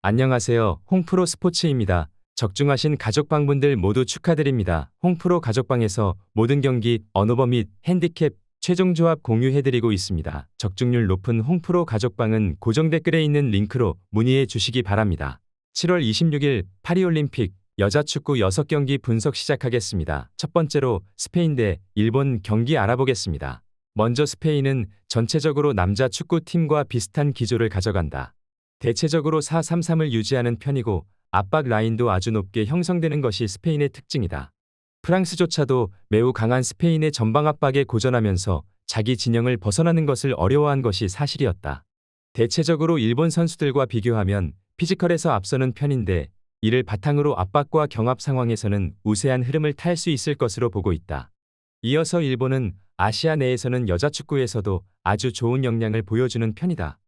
안녕하세요. 홍프로 스포츠입니다. 적중하신 가족방분들 모두 축하드립니다. 홍프로 가족방에서 모든 경기, 언오버 및 핸디캡, 최종 조합 공유해드리고 있습니다. 적중률 높은 홍프로 가족방은 고정 댓글에 있는 링크로 문의해 주시기 바랍니다. 7월 26일 파리올림픽 여자축구 6경기 분석 시작하겠습니다. 첫 번째로 스페인 대 일본 경기 알아보겠습니다. 먼저 스페인은 전체적으로 남자 축구팀과 비슷한 기조를 가져간다. 대체적으로 4-3-3을 유지하는 편이고 압박 라인도 아주 높게 형성되는 것이 스페인의 특징이다. 프랑스조차도 매우 강한 스페인의 전방 압박에 고전하면서 자기 진영을 벗어나는 것을 어려워한 것이 사실이었다. 대체적으로 일본 선수들과 비교하면 피지컬에서 앞서는 편인데 이를 바탕으로 압박과 경합 상황에서는 우세한 흐름을 탈 수 있을 것으로 보고 있다. 이어서 일본은 아시아 내에서는 여자 축구에서도 아주 좋은 역량을 보여주는 편이다.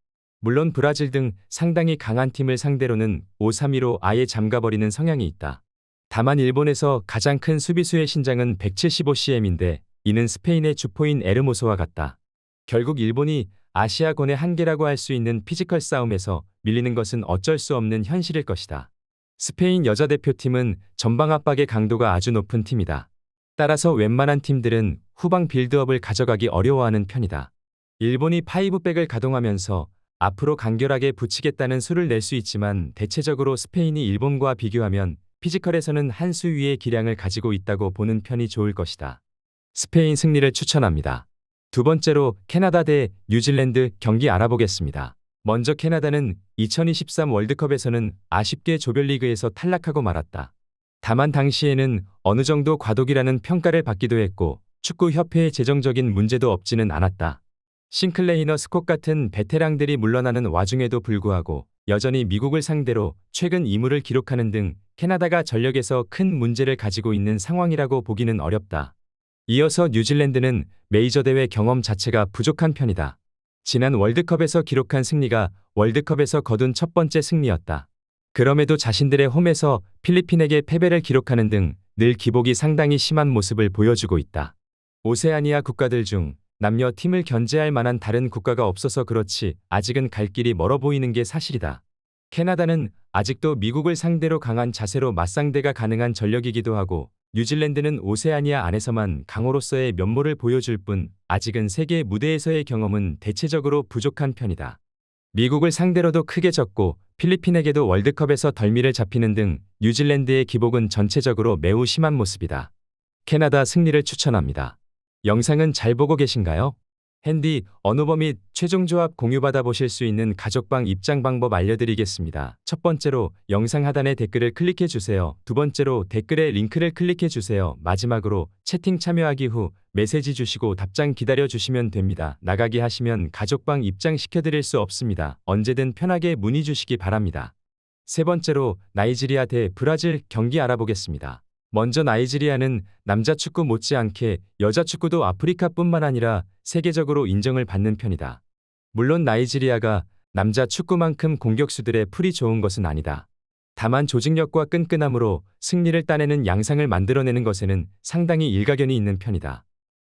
물론 브라질 등 상당히 강한 팀을 상대로는 5-3-2로 아예 잠가버리는 성향이 있다. 다만 일본에서 가장 큰 수비수의 신장은 175cm인데 이는 스페인의 주포인 에르모소와 같다. 결국 일본이 아시아권의 한계라고 할 수 있는 피지컬 싸움에서 밀리는 것은 어쩔 수 없는 현실일 것이다. 스페인 여자 대표팀은 전방 압박의 강도가 아주 높은 팀이다. 따라서 웬만한 팀들은 후방 빌드업을 가져가기 어려워하는 편이다. 일본이 파이브백을 가동하면서 앞으로 간결하게 붙이겠다는 수를 낼 수 있지만 대체적으로 스페인이 일본과 비교하면 피지컬에서는 한 수 위의 기량을 가지고 있다고 보는 편이 좋을 것이다. 스페인 승리를 추천합니다. 두 번째로 캐나다 대 뉴질랜드 경기 알아보겠습니다. 먼저 캐나다는 2023 월드컵에서는 아쉽게 조별리그에서 탈락하고 말았다. 다만 당시에는 어느 정도 과도기라는 평가를 받기도 했고 축구협회의 재정적인 문제도 없지는 않았다. 싱클레이너 스콧 같은 베테랑들이 물러나는 와중에도 불구하고 여전히 미국을 상대로 최근 2무를 기록하는 등 캐나다가 전력에서 큰 문제를 가지고 있는 상황이라고 보기는 어렵다. 이어서 뉴질랜드는 메이저 대회 경험 자체가 부족한 편이다. 지난 월드컵에서 기록한 승리가 월드컵에서 거둔 첫 번째 승리였다. 그럼에도 자신들의 홈에서 필리핀에게 패배를 기록하는 등 늘 기복이 상당히 심한 모습을 보여주고 있다. 오세아니아 국가들 중 남녀 팀을 견제할 만한 다른 국가가 없어서 그렇지 아직은 갈 길이 멀어 보이는 게 사실이다. 캐나다는 아직도 미국을 상대로 강한 자세로 맞상대가 가능한 전력이기도 하고 뉴질랜드는 오세아니아 안에서만 강호로서의 면모를 보여줄 뿐 아직은 세계 무대에서의 경험은 대체적으로 부족한 편이다. 미국을 상대로도 크게 졌고 필리핀에게도 월드컵에서 덜미를 잡히는 등 뉴질랜드의 기복은 전체적으로 매우 심한 모습이다. 캐나다 승리를 추천합니다. 영상은 잘 보고 계신가요? 핸디, 언오버 및 최종 조합 공유받아 보실 수 있는 가족방 입장 방법 알려드리겠습니다. 첫 번째로 영상 하단에 댓글을 클릭해 주세요. 두 번째로 댓글에 링크를 클릭해 주세요. 마지막으로 채팅 참여하기 후 메시지 주시고 답장 기다려 주시면 됩니다. 나가기 하시면 가족방 입장 시켜드릴 수 없습니다. 언제든 편하게 문의 주시기 바랍니다. 세 번째로 나이지리아 대 브라질 경기 알아보겠습니다. 먼저 나이지리아는 남자 축구 못지않게 여자 축구도 아프리카뿐만 아니라 세계적으로 인정을 받는 편이다. 물론 나이지리아가 남자 축구만큼 공격수들의 풀이 좋은 것은 아니다. 다만 조직력과 끈끈함으로 승리를 따내는 양상을 만들어내는 것에는 상당히 일가견이 있는 편이다.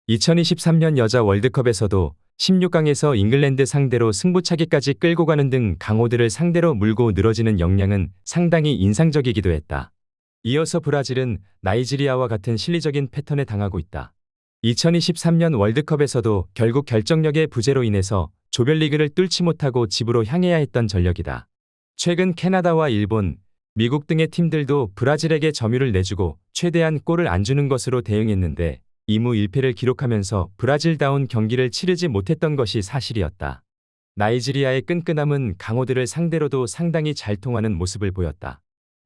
2023년 여자 월드컵에서도 16강에서 잉글랜드 상대로 승부차기까지 끌고 가는 등 강호들을 상대로 물고 늘어지는 역량은 상당히 인상적이기도 했다. 이어서 브라질은 나이지리아와 같은 실리적인 패턴에 당하고 있다. 2023년 월드컵에서도 결국 결정력의 부재로 인해서 조별리그를 뚫지 못하고 집으로 향해야 했던 전력이다. 최근 캐나다와 일본, 미국 등의 팀들도 브라질에게 점유를 내주고 최대한 골을 안 주는 것으로 대응했는데 2무 1패를 기록하면서 브라질다운 경기를 치르지 못했던 것이 사실이었다. 나이지리아의 끈끈함은 강호들을 상대로도 상당히 잘 통하는 모습을 보였다.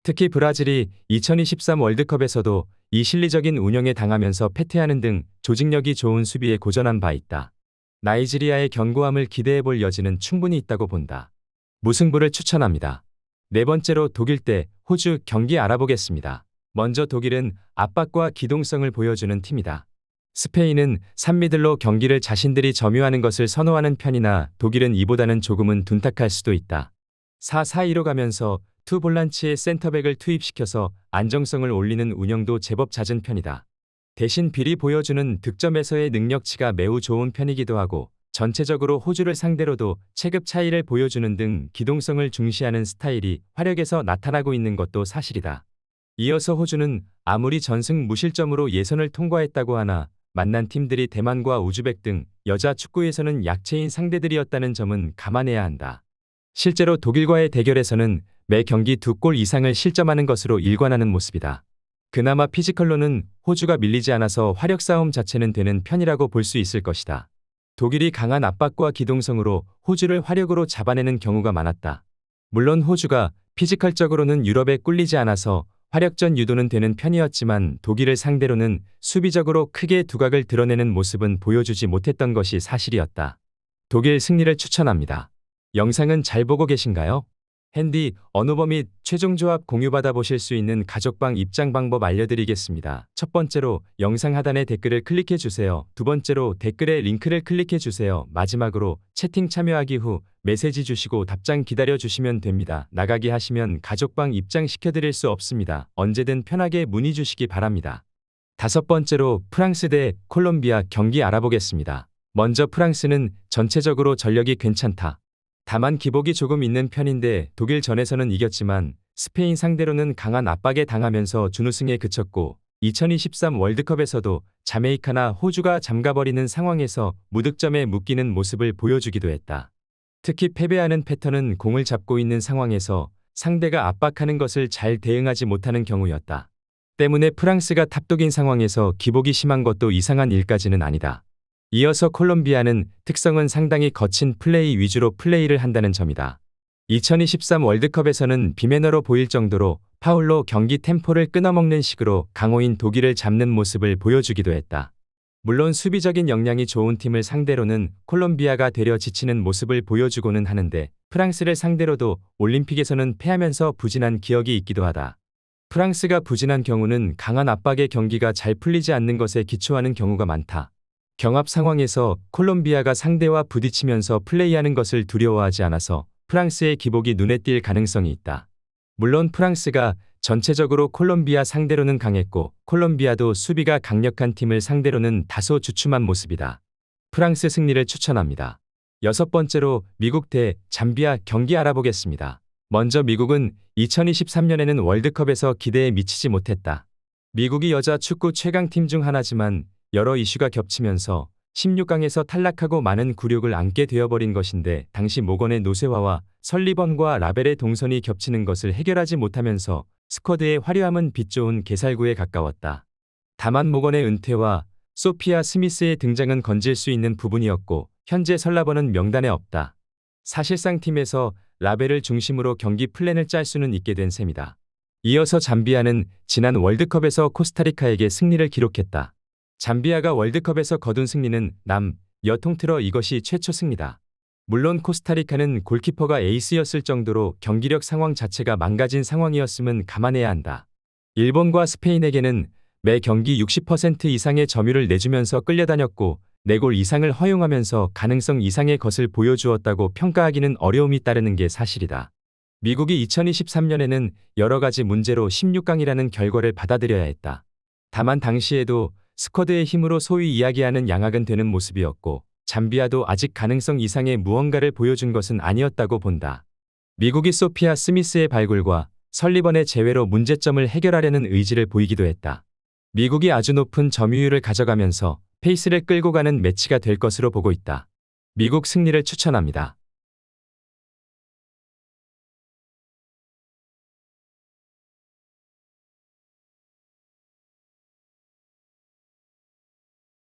특히 브라질이 2023 월드컵에서도 이 실리적인 운영에 당하면서 패퇴하는 등 조직력이 좋은 수비에 고전한 바 있다. 나이지리아의 견고함을 기대해볼 여지는 충분히 있다고 본다. 무승부를 추천합니다. 네 번째로 독일 대 호주 경기 알아보겠습니다. 먼저 독일은 압박과 기동성을 보여주는 팀이다. 스페인은 3미들로 경기를 자신들이 점유하는 것을 선호하는 편이나 독일은 이보다는 조금은 둔탁할 수도 있다. 4-4-2로 가면서 투 볼란치의 센터백을 투입시켜서 안정성을 올리는 운영도 제법 잦은 편이다. 대신 빌이 보여주는 득점에서의 능력치가 매우 좋은 편이기도 하고 전체적으로 호주를 상대로도 체급 차이를 보여주는 등 기동성을 중시하는 스타일이 활약에서 나타나고 있는 것도 사실이다. 이어서 호주는 아무리 전승 무실점으로 예선을 통과했다고 하나 만난 팀들이 대만과 우즈벡 등 여자 축구에서는 약체인 상대들이었다는 점은 감안해야 한다. 실제로 독일과의 대결에서는 매 경기 2골 이상을 실점하는 것으로 일관하는 모습이다. 그나마 피지컬로는 호주가 밀리지 않아서 화력 싸움 자체는 되는 편이라고 볼 수 있을 것이다. 독일이 강한 압박과 기동성으로 호주를 화력으로 잡아내는 경우가 많았다. 물론 호주가 피지컬적으로는 유럽에 꿀리지 않아서 화력전 유도는 되는 편이었지만 독일을 상대로는 수비적으로 크게 두각을 드러내는 모습은 보여주지 못했던 것이 사실이었다. 독일 승리를 추천합니다. 영상은 잘 보고 계신가요? 핸디, 언어버 및 최종 조합 공유받아 보실 수 있는 가족방 입장 방법 알려드리겠습니다. 첫 번째로 영상 하단에 댓글을 클릭해 주세요. 두 번째로 댓글에 링크를 클릭해 주세요. 마지막으로 채팅 참여하기 후 메시지 주시고 답장 기다려 주시면 됩니다. 나가기 하시면 가족방 입장 시켜드릴 수 없습니다. 언제든 편하게 문의 주시기 바랍니다. 다섯 번째로 프랑스 대 콜롬비아 경기 알아보겠습니다. 먼저 프랑스는 전체적으로 전력이 괜찮다. 다만 기복이 조금 있는 편인데 독일전에서는 이겼지만 스페인 상대로는 강한 압박에 당하면서 준우승에 그쳤고 2023 월드컵에서도 자메이카나 호주가 잠가버리는 상황에서 무득점에 묶이는 모습을 보여주기도 했다. 특히 패배하는 패턴은 공을 잡고 있는 상황에서 상대가 압박하는 것을 잘 대응하지 못하는 경우였다. 때문에 프랑스가 탑독인 상황에서 기복이 심한 것도 이상한 일까지는 아니다. 이어서 콜롬비아는 특성은 상당히 거친 플레이 위주로 플레이를 한다는 점이다. 2023 월드컵에서는 비매너로 보일 정도로 파울로 경기 템포를 끊어먹는 식으로 강호인 독일을 잡는 모습을 보여주기도 했다. 물론 수비적인 역량이 좋은 팀을 상대로는 콜롬비아가 되려 지치는 모습을 보여주고는 하는데 프랑스를 상대로도 올림픽에서는 패하면서 부진한 기억이 있기도 하다. 프랑스가 부진한 경우는 강한 압박의 경기가 잘 풀리지 않는 것에 기초하는 경우가 많다. 경합 상황에서 콜롬비아가 상대와 부딪히면서 플레이하는 것을 두려워하지 않아서 프랑스의 기복이 눈에 띌 가능성이 있다. 물론 프랑스가 전체적으로 콜롬비아 상대로는 강했고 콜롬비아도 수비가 강력한 팀을 상대로는 다소 주춤한 모습이다. 프랑스 승리를 추천합니다. 여섯 번째로 미국 대 잠비아 경기 알아보겠습니다. 먼저 미국은 2023년에는 월드컵에서 기대에 미치지 못했다. 미국이 여자 축구 최강팀 중 하나지만 여러 이슈가 겹치면서 16강에서 탈락하고 많은 굴욕을 안게 되어버린 것인데 당시 모건의 노세화와 설리번과 라벨의 동선이 겹치는 것을 해결하지 못하면서 스쿼드의 화려함은 빛 좋은 개살구에 가까웠다. 다만 모건의 은퇴와 소피아 스미스의 등장은 건질 수 있는 부분이었고 현재 설라번은 명단에 없다. 사실상 팀에서 라벨을 중심으로 경기 플랜을 짤 수는 있게 된 셈이다. 이어서 잠비아는 지난 월드컵에서 코스타리카에게 승리를 기록했다. 잠비아가 월드컵에서 거둔 승리는 남, 여 통틀어 이것이 최초 승리다. 물론 코스타리카는 골키퍼가 에이스였을 정도로 경기력 상황 자체가 망가진 상황이었음은 감안해야 한다. 일본과 스페인에게는 매 경기 60% 이상의 점유를 내주면서 끌려다녔고 4골 이상을 허용하면서 가능성 이상의 것을 보여주었다고 평가하기는 어려움이 따르는 게 사실이다. 미국이 2023년에는 여러 가지 문제로 16강이라는 결과를 받아들여야 했다. 다만 당시에도 스쿼드의 힘으로 소위 이야기하는 양악은 되는 모습이었고 잠비아도 아직 가능성 이상의 무언가를 보여준 것은 아니었다고 본다. 미국이 소피아 스미스의 발굴과 설리번의 제외로 문제점을 해결하려는 의지를 보이기도 했다. 미국이 아주 높은 점유율을 가져가면서 페이스를 끌고 가는 매치가 될 것으로 보고 있다. 미국 승리를 추천합니다.